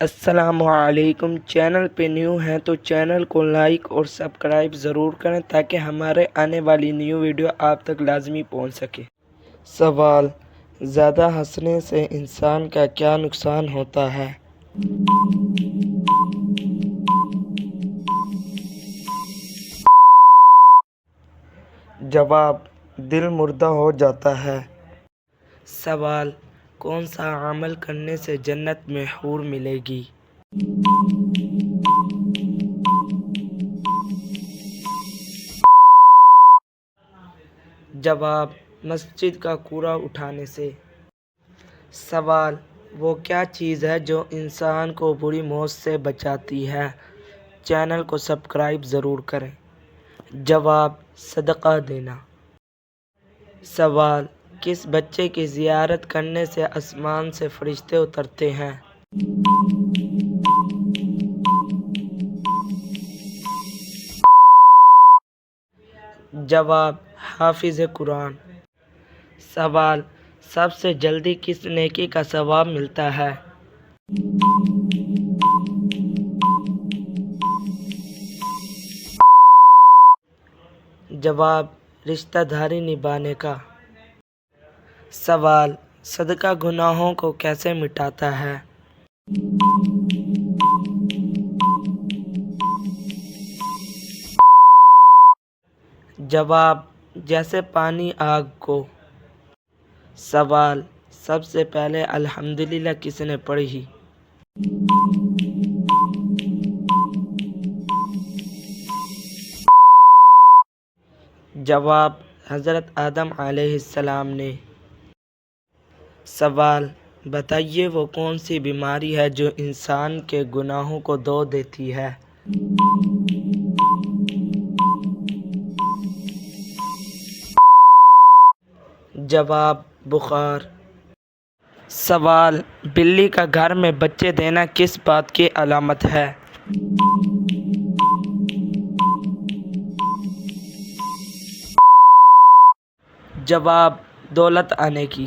السلام علیکم۔ چینل پہ نیو ہیں تو چینل کو لائک اور سبسکرائب ضرور کریں تاکہ ہمارے آنے والی نیو ویڈیو آپ تک لازمی پہنچ سکے۔ سوال: زیادہ ہنسنے سے انسان کا کیا نقصان ہوتا ہے؟ جواب: دل مردہ ہو جاتا ہے۔ سوال: کون سا عمل کرنے سے جنت میں حور ملے گی؟ جواب: مسجد کا کوڑا اٹھانے سے۔ سوال: وہ کیا چیز ہے جو انسان کو بری موت سے بچاتی ہے؟ چینل کو سبسکرائب ضرور کریں۔ جواب: صدقہ دینا۔ سوال: کس بچے کی زیارت کرنے سے آسمان سے فرشتے اترتے ہیں؟ جواب: حافظ قرآن۔ سوال: سب سے جلدی کس نیکی کا ثواب ملتا ہے؟ جواب: رشتہ داری نبھانے کا۔ سوال: صدقہ گناہوں کو کیسے مٹاتا ہے؟ جواب: جیسے پانی آگ کو۔ سوال: سب سے پہلے الحمدللہ کس نے پڑھی؟ جواب: حضرت آدم علیہ السلام نے۔ سوال: بتائیے وہ کون سی بیماری ہے جو انسان کے گناہوں کو دھو دیتی ہے؟ جواب: بخار۔ سوال: بلی کا گھر میں بچے دینا کس بات کی علامت ہے؟ جواب: دولت آنے کی۔